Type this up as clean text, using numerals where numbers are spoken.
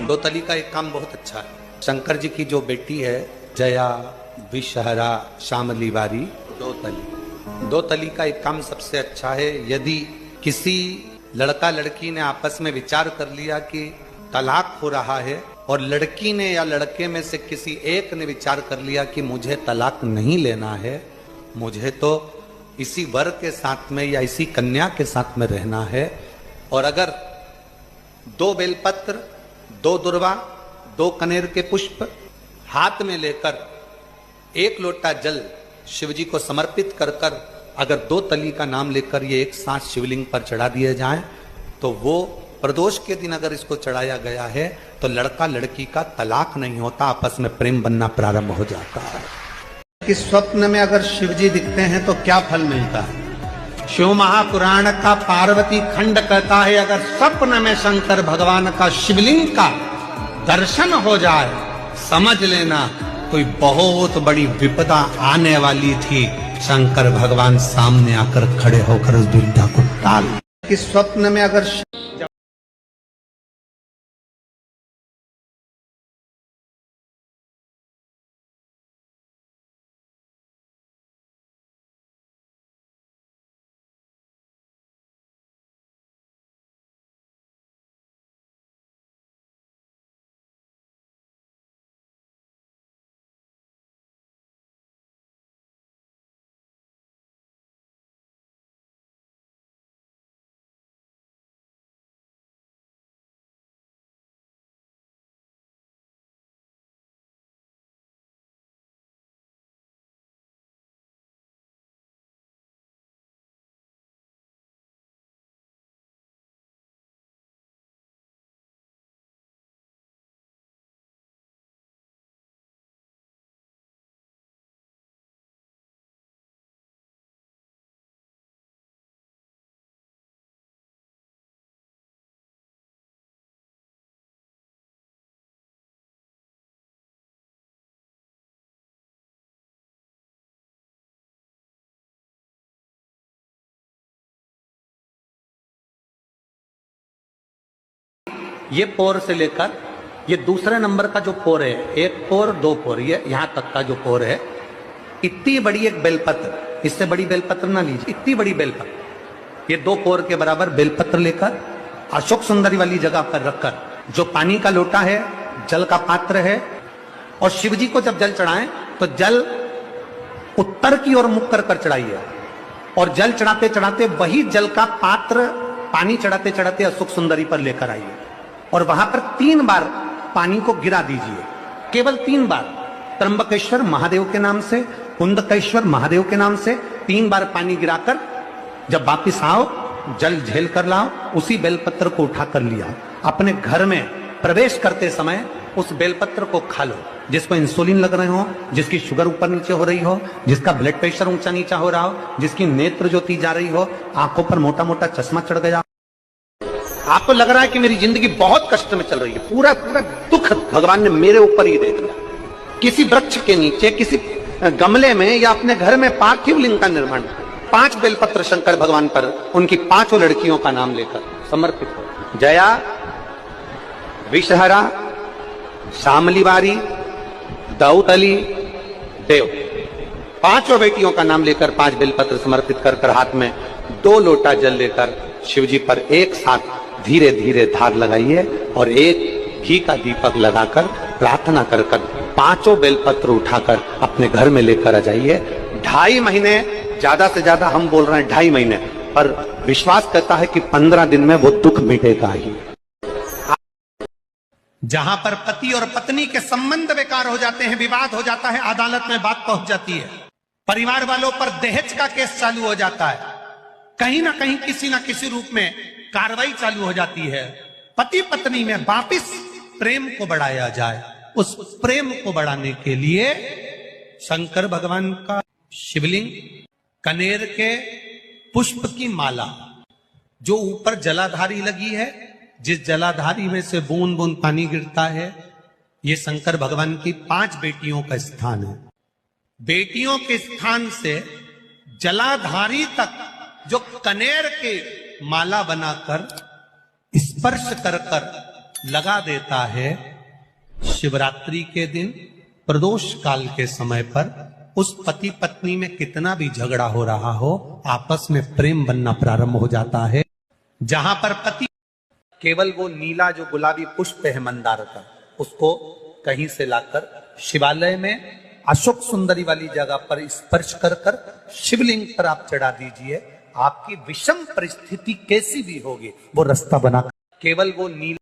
दो तली का एक काम बहुत अच्छा है। शंकर जी की जो बेटी है जया, विषहरा, शामली बारी, दो तली का एक काम सबसे अच्छा है। यदि किसी लड़का लड़की ने आपस में विचार कर लिया कि तलाक हो रहा है और लड़की ने या लड़के में से किसी एक ने विचार कर लिया कि मुझे तलाक नहीं लेना है, मुझे तो इसी वर के साथ में या इसी कन्या के साथ में रहना है, और अगर 2 बेलपत्र, 2 दुर्वा, 2 कनेर के पुष्प हाथ में लेकर 1 लोटा जल शिव जी को समर्पित कर कर अगर 2 तली का नाम लेकर ये एक साथ शिवलिंग पर चढ़ा दिए जाएं, तो वो प्रदोष के दिन अगर इसको चढ़ाया गया है तो लड़का लड़की का तलाक नहीं होता, आपस में प्रेम बनना प्रारंभ हो जाता है। कि स्वप्न में अगर शिव जी दिखते हैं तो क्या फल मिलता है? शिव महापुराण का पार्वती खंड कहता है, अगर स्वप्न में शंकर भगवान का शिवलिंग का दर्शन हो जाए, समझ लेना कोई बहुत बड़ी विपदा आने वाली थी। शंकर भगवान सामने आकर खड़े होकर उस दुविधा को टाल। कि स्वप्न में अगर ये पोर से लेकर ये दूसरे नंबर का जो पोर है, 1 पोर 2 पोर, ये यहां तक का जो पोर है, इतनी बड़ी एक बेलपत्र, इससे बड़ी बेलपत्र ना लीजिए, इतनी बड़ी बेलपत्र, ये 2 पोर के बराबर बेलपत्र लेकर अशोक सुंदरी वाली जगह पर रखकर, जो पानी का लोटा है, जल का पात्र है, और शिव जी को जब जल चढ़ाएं तो जल उत्तर की ओर मुख कर चढ़ाइए, और जल चढ़ाते चढ़ाते वही जल का पात्र पानी चढ़ाते चढ़ाते अशोक सुंदरी पर लेकर आइए, और वहां पर 3 बार पानी को गिरा दीजिए, केवल 3 बार। त्र्यंबकेश्वर महादेव के नाम से, कुंदकेश्वर महादेव के नाम से 3 बार पानी गिराकर जब वापिस आओ, जल झेल कर लाओ, उसी बेलपत्र को उठा कर लिया, अपने घर में प्रवेश करते समय उस बेलपत्र को खा लो। जिसको इंसुलिन लग रहे हो, जिसकी शुगर ऊपर नीचे हो रही हो, जिसका ब्लड प्रेशर ऊंचा नीचा हो रहा हो, जिसकी नेत्र ज्योति जा रही हो, आंखों पर मोटा मोटा चश्मा चढ़ गया, आपको लग रहा है कि मेरी जिंदगी बहुत कष्ट में चल रही है, पूरा पूरा दुख भगवान ने मेरे ऊपर ही दे दिया, किसी वृक्ष के नीचे, किसी गमले में या अपने घर में पार्थिव लिंग का निर्माण, 5 बेलपत्र शंकर भगवान पर उनकी 5 लड़कियों का नाम लेकर समर्पित हो। जया, विषहरा, शामली बारी, दौतली, देव, 5 बेटियों का नाम लेकर 5 बेलपत्र समर्पित कर हाथ में 2 लोटा जल लेकर शिव जी पर एक साथ धीरे धीरे धार लगाइए, और एक घी का दीपक लगाकर प्रार्थना कर 5 बेलपत्र उठाकर अपने घर में लेकर आ जाइए। 2.5 महीने, ज्यादा से ज्यादा हम बोल रहे हैं 2.5 महीने, पर विश्वास करता है कि 15 दिन में वो दुख मिटेगा ही। जहां पर पति और पत्नी के संबंध बेकार हो जाते हैं, विवाद हो जाता है, अदालत में बात पहुंच जाती है, परिवार वालों पर दहेज का केस चालू हो जाता है, कहीं ना कहीं किसी ना किसी रूप में कार्रवाई चालू हो जाती है, पति पत्नी में वापिस प्रेम को बढ़ाया जाए, उस प्रेम को बढ़ाने के लिए शंकर भगवान का शिवलिंग, कनेर के पुष्प की माला जो ऊपर जलाधारी लगी है, जिस जलाधारी में से बूंद बूंद पानी गिरता है, ये शंकर भगवान की 5 बेटियों का स्थान है। बेटियों के स्थान से जलाधारी तक जो कनेर के माला बनाकर स्पर्श कर कर लगा देता है शिवरात्रि के दिन प्रदोष काल के समय पर उस पति पत्नी में कितना भी झगड़ा हो रहा हो, आपस में प्रेम बनना प्रारंभ हो जाता है। जहां पर पति केवल वो नीला जो गुलाबी पुष्प है मंदार का, उसको कहीं से लाकर शिवालय में अशोक सुंदरी वाली जगह पर स्पर्श कर कर शिवलिंग पर आप चढ़ा दीजिए। आपकी विषम परिस्थिति कैसी भी होगी वो रास्ता बना, केवल वो नीला